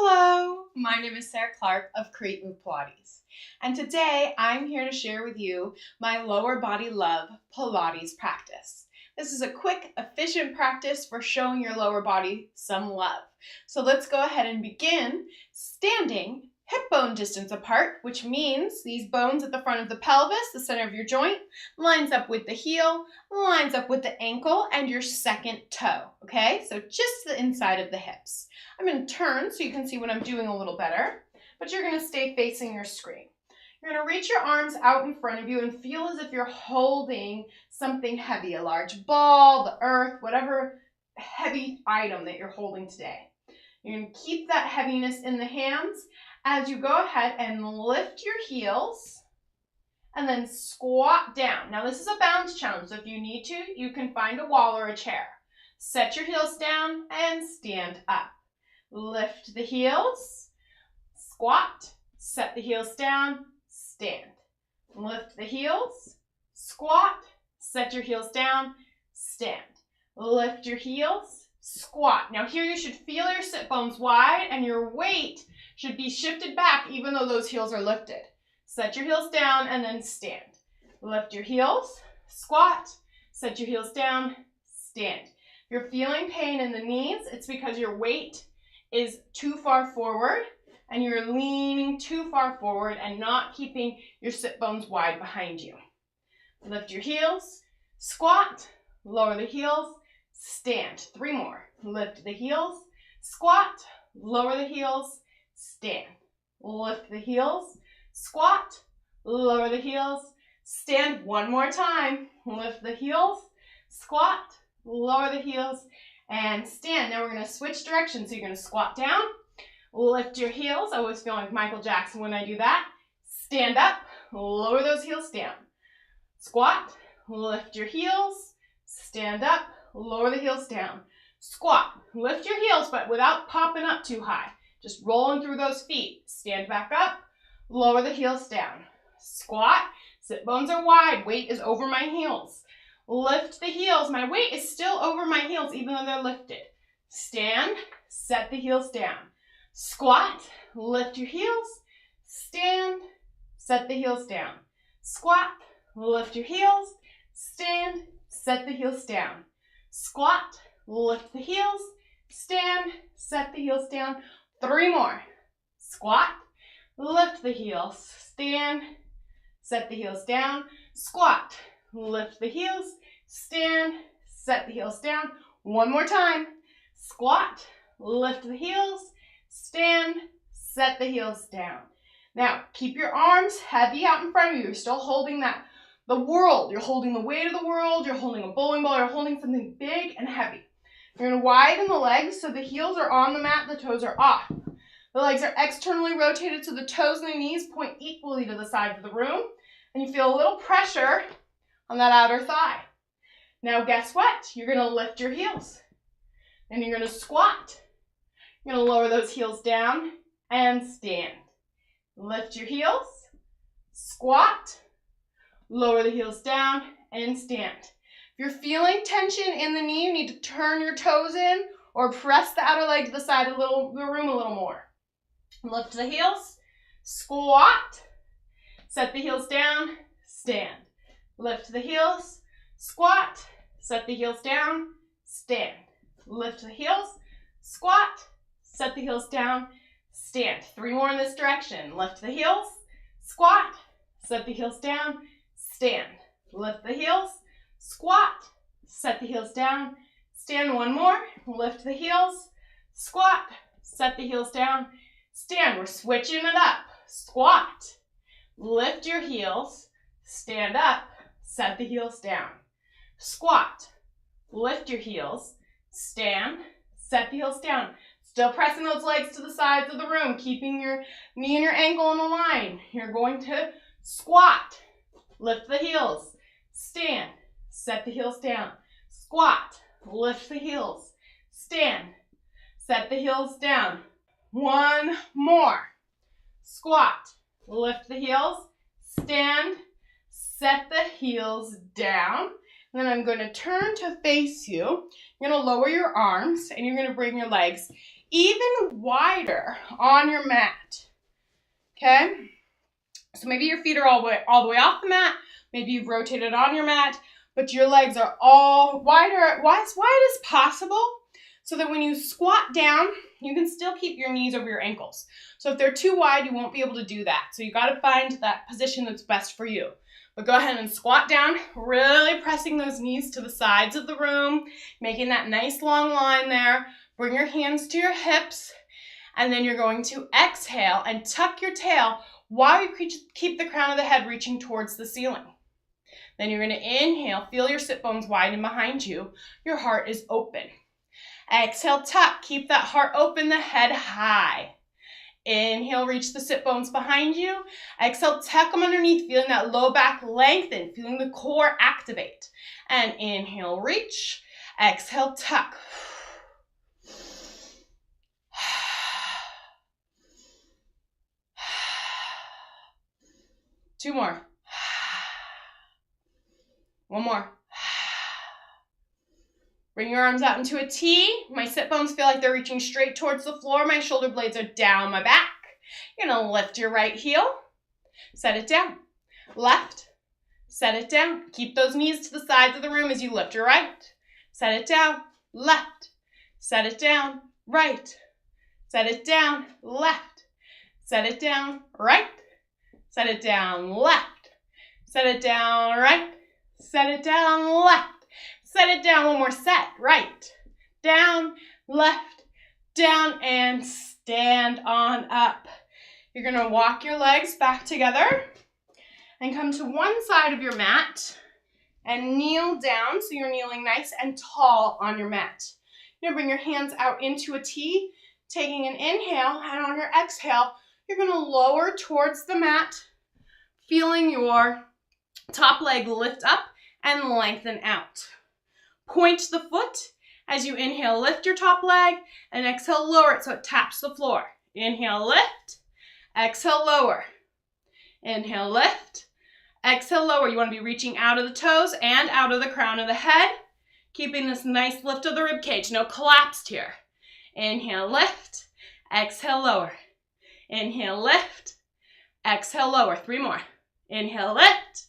Hello, my name is Sarah Clark of Create Move Pilates, and today I'm here to share with you my lower body love Pilates practice. This is a quick, efficient practice for showing your lower body some love. So let's go ahead and begin standing hip bone distance apart, which means these bones at the front of the pelvis, the center of your joint, lines up with the heel, lines up with the ankle and your second toe, okay? So just the inside of the hips. I'm going to turn so you can see what I'm doing a little better, but you're going to stay facing your screen. You're going to reach your arms out in front of you and feel as if you're holding something heavy, a large ball, the earth, whatever heavy item that you're holding today. You're going to keep that heaviness in the hands as you go ahead and lift your heels and then squat down. Now this is a balance challenge, so if you need to, you can find a wall or a chair. Set your heels down and stand up. Lift the heels, squat, set the heels down, stand. Lift the heels, squat, set your heels down, stand. Lift your heels, squat. Now here you should feel your sit bones wide and your weight should be shifted back even though those heels are lifted. Set your heels down and then stand. Lift your heels, squat, set your heels down, stand. If you're feeling pain in the knees, it's because your weight is too far forward and you're leaning too far forward and not keeping your sit bones wide behind you. Lift your heels, squat, lower the heels, stand. 3 more. Lift the heels, squat, lower the heels, stand. Lift the heels, squat, lower the heels, stand. 1 more time. Lift the heels, squat, lower the heels, and stand. Now we're going to switch directions. So you're going to squat down, lift your heels. I always feel like Michael Jackson when I do that. Stand up, lower those heels down. Squat, lift your heels, stand up, lower the heels down. Squat, lift your heels, but without popping up too high. Just rolling through those feet. Stand back up, lower the heels down. Squat, sit bones are wide, weight is over my heels. Lift the heels. My weight is still over my heels even though they're lifted. Stand, set the heels down. Squat, lift your heels, stand, set the heels down. Squat, lift your heels, stand, set the heels down. Squat, lift the heels, stand, set the heels down. 3 more. Squat, lift the heels, stand, set the heels down. Squat, lift the heels, stand, set the heels down. 1 more time. Squat, lift the heels, stand, set the heels down. Now, keep your arms heavy out in front of you. You're still holding the world. You're holding the weight of the world. You're holding a bowling ball. You're holding something big and heavy. You're going to widen the legs so the heels are on the mat, the toes are off. The legs are externally rotated so the toes and the knees point equally to the sides of the room. And you feel a little pressure on that outer thigh. Now guess what? You're going to lift your heels. And you're going to squat. You're going to lower those heels down and stand. Lift your heels, squat, lower the heels down and stand. If you're feeling tension in the knee, you need to turn your toes in or press the outer leg to the side of the room a little more. Lift the heels, squat, set the heels down, stand. Lift the heels, squat, set the heels down, stand. Lift the heels, squat, set the heels down, stand. 3 more in this direction. Lift the heels, squat, set the heels down, stand. Lift the heels, squat, set the heels down, stand. 1 more. Lift the heels, squat, set the heels down, stand. We're switching it up. Squat, lift your heels, stand up, set the heels down. Squat, lift your heels, stand, set the heels down. Still pressing those legs to the sides of the room, keeping your knee and your ankle in a line. You're going to squat, lift the heels, stand, set the heels down. Squat, lift the heels, stand, set the heels down. 1 more. Squat, lift the heels, stand, set the heels down. And then I'm going to turn to face you. You're going to lower your arms and you're going to bring your legs even wider on your mat. Okay? So maybe your feet are all the way off the mat. Maybe you've rotated on your mat, but your legs are all wider, as wide as possible, so that when you squat down, you can still keep your knees over your ankles. So if they're too wide, you won't be able to do that. So you got to find that position that's best for you. But go ahead and squat down, really pressing those knees to the sides of the room, making that nice long line there. Bring your hands to your hips, and then you're going to exhale and tuck your tail while you keep the crown of the head reaching towards the ceiling. Then you're going to inhale, feel your sit bones widen behind you. Your heart is open. Exhale, tuck, keep that heart open, the head high. Inhale, reach the sit bones behind you. Exhale, tuck them underneath, feeling that low back lengthen, feeling the core activate. And inhale, reach. Exhale, tuck. Two more. One more. Bring your arms out into a T. My sit bones feel like they're reaching straight towards the floor. My shoulder blades are down my back. You're going to lift your right heel. Set it down. Left. Set it down. Keep those knees to the sides of the room as you lift your right. Set it down. Left. Set it down. Right. Set it down. Left. Set it down. Right. Set it down. Left. Set it down. Right. Set it down. Left. Set it down. One more set. Right. Down. Left. Down. And stand on up. You're going to walk your legs back together and come to one side of your mat and kneel down so you're kneeling nice and tall on your mat. You're going to bring your hands out into a T, taking an inhale, and on your exhale, you're going to lower towards the mat, feeling your top leg lift up and lengthen out. Point the foot as you inhale, lift your top leg, and exhale, lower it so it taps the floor. Inhale, lift. Exhale, lower. Inhale, lift. Exhale, lower. You want to be reaching out of the toes and out of the crown of the head, keeping this nice lift of the rib cage. No collapsed here. Inhale, lift. Exhale, lower. Inhale, lift. Exhale, lower. Three more. Inhale, lift.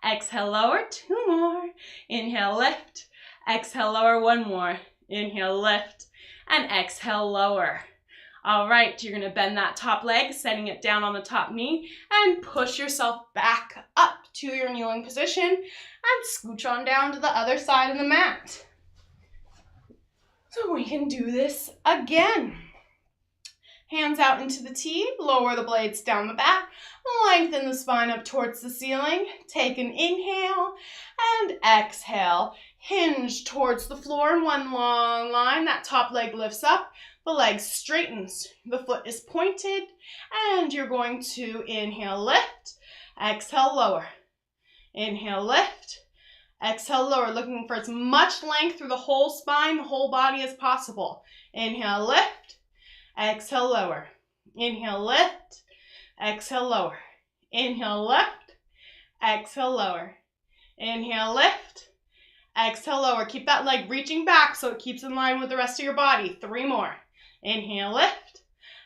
Exhale, lower. Two more. Inhale, lift. Exhale, lower. One more. Inhale, lift. And exhale, lower. All right, you're going to bend that top leg, setting it down on the top knee, and push yourself back up to your kneeling position and scooch on down to the other side of the mat. So we can do this again. Hands out into the T, lower the blades down the back, lengthen the spine up towards the ceiling. Take an inhale and exhale. Hinge towards the floor in one long line. That top leg lifts up. The leg straightens, the foot is pointed, and you're going to inhale, lift, exhale, lower. Inhale, lift, exhale, lower, looking for as much length through the whole spine, the whole body as possible. Inhale, lift, exhale, lower. Inhale, lift, exhale, lower. Inhale, lift, exhale, lower. Inhale, lift, exhale, lower. Keep that leg reaching back so it keeps in line with the rest of your body. Three more. Inhale, lift.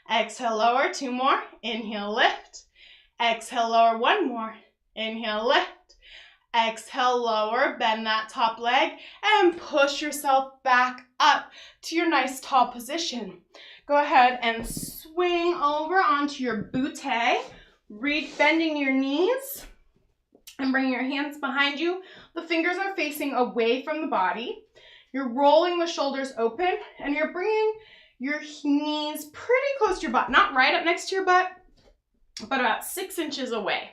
Exhale, lower. Two more. Inhale, lift. Exhale, lower. One more. Inhale, lift. Exhale, lower. Bend that top leg and push yourself back up to your nice tall position. Go ahead and swing over onto your bootay, bending your knees and bringing your hands behind you. The fingers are facing away from the body. You're rolling the shoulders open and you're bringing your knees pretty close to your butt, not right up next to your butt, but about 6 inches away.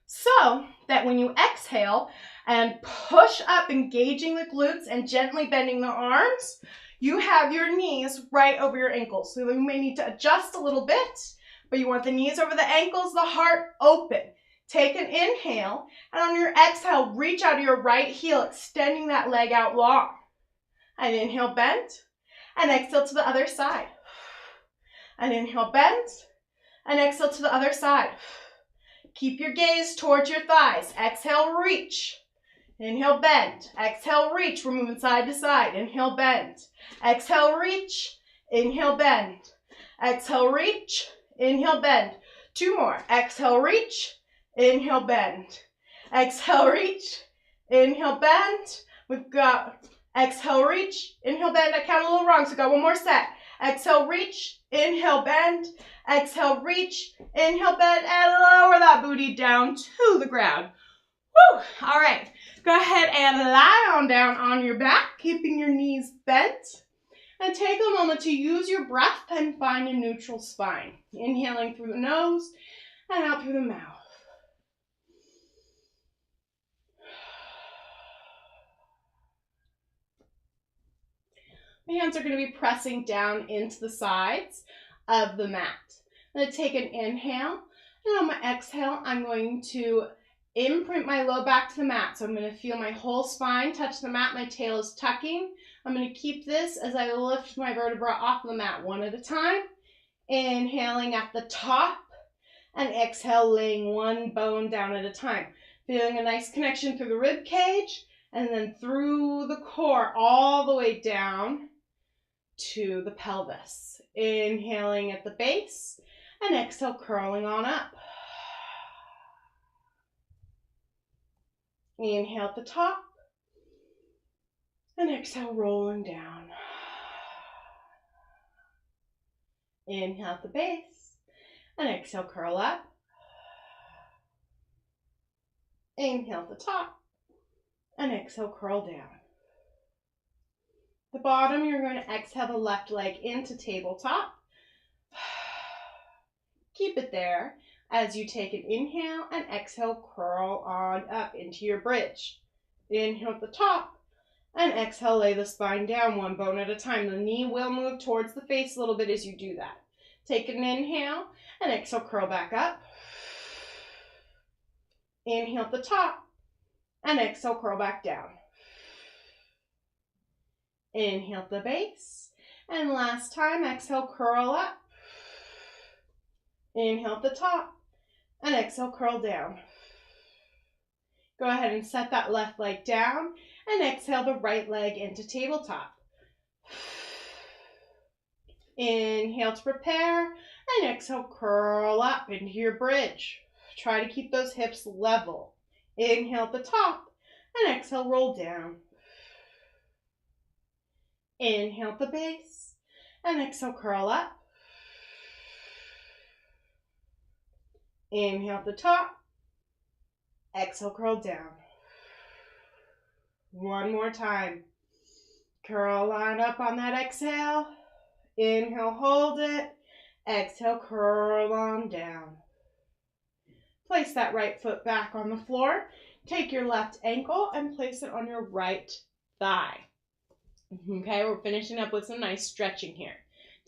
So that when you exhale and push up, engaging the glutes and gently bending the arms, you have your knees right over your ankles. So you may need to adjust a little bit, but you want the knees over the ankles, the heart open. Take an inhale, and on your exhale, reach out to your right heel, extending that leg out long. And inhale, bend, and exhale to the other side. And inhale, bend, and exhale to the other side. Keep your gaze towards your thighs. Exhale, reach. Inhale, bend. Exhale, reach. We're moving side to side. Inhale, bend. Exhale, reach. Inhale, bend. Exhale, reach. Inhale, bend. 2 more. Exhale, reach. Inhale, bend. Exhale, reach. Inhale, bend. We've got exhale, reach. Inhale, bend. I count a little wrong, so got 1 more set. Exhale, reach. Inhale, bend. Exhale, reach. Inhale, bend, and lower that booty down to the ground. Woo! All right. Go ahead and lie on down on your back, keeping your knees bent. And take a moment to use your breath and find a neutral spine. Inhaling through the nose and out through the mouth. My hands are going to be pressing down into the sides of the mat. I'm going to take an inhale, and on my exhale, I'm going to imprint my low back to the mat. So I'm going to feel my whole spine touch the mat. My tail is tucking. I'm going to keep this as I lift my vertebra off the mat 1 at a time. Inhaling at the top and exhale, laying 1 bone down at a time. Feeling a nice connection through the rib cage and then through the core all the way down to the pelvis. Inhaling at the base and exhale, curling on up. Inhale at the top and exhale, rolling down. Inhale at the base and exhale, curl up. Inhale at the top and exhale, curl down. The bottom, you're going to exhale the left leg into tabletop. Keep it there as you take an inhale and exhale, curl on up into your bridge. Inhale at the top and exhale, lay the spine down 1 bone at a time. The knee will move towards the face a little bit as you do that. Take an inhale and exhale, curl back up. Inhale at the top and exhale, curl back down. Inhale at the base. And last time, exhale, curl up. Inhale at the top and exhale, curl down. Go ahead and set that left leg down and exhale the right leg into tabletop. Inhale to prepare and exhale, curl up into your bridge. Try to keep those hips level. Inhale at the top and exhale, roll down. Inhale at the base and exhale, curl up. Inhale at the top, exhale, curl down. 1 more time. Curl, line up on that exhale. Inhale, hold it. Exhale, curl on down. Place that right foot back on the floor. Take your left ankle and place it on your right thigh. Okay, we're finishing up with some nice stretching here.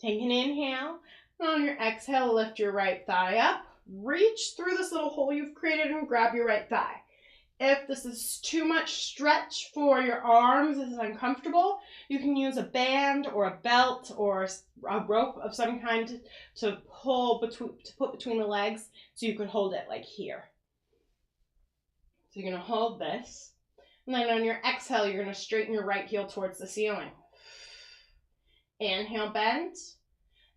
Take an inhale, and on your exhale, lift your right thigh up. Reach through this little hole you've created and grab your right thigh. If this is too much stretch for your arms, this is uncomfortable, you can use a band or a belt or a rope of some kind to put between the legs so you could hold it like here. So you're going to hold this. And then on your exhale, you're going to straighten your right heel towards the ceiling. Inhale, bend.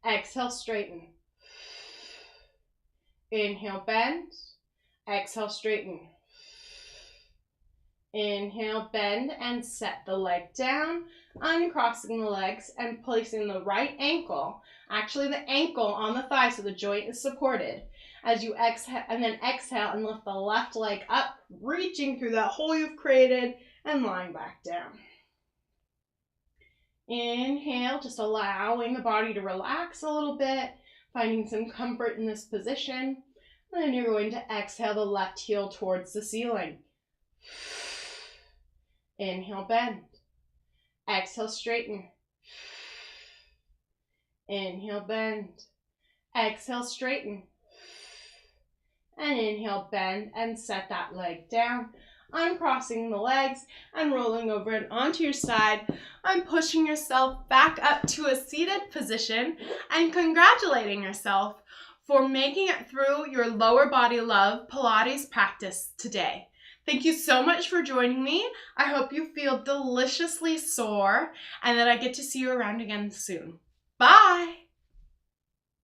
Exhale, straighten. Inhale, bend. Exhale, straighten. Inhale, bend, and set the leg down, uncrossing the legs and placing the right ankle, actually the ankle on the thigh so the joint is supported. As you exhale, and then exhale and lift the left leg up, reaching through that hole you've created and lying back down. Inhale, just allowing the body to relax a little bit, finding some comfort in this position. And then you're going to exhale the left heel towards the ceiling. Inhale, bend. Exhale, straighten. Inhale, bend. Exhale, straighten. And inhale, bend, and set that leg down, uncrossing the legs and rolling over and onto your side. I'm pushing yourself back up to a seated position and congratulating yourself for making it through your lower body love Pilates practice today. Thank you so much for joining me. I hope you feel deliciously sore and that I get to see you around again soon. Bye!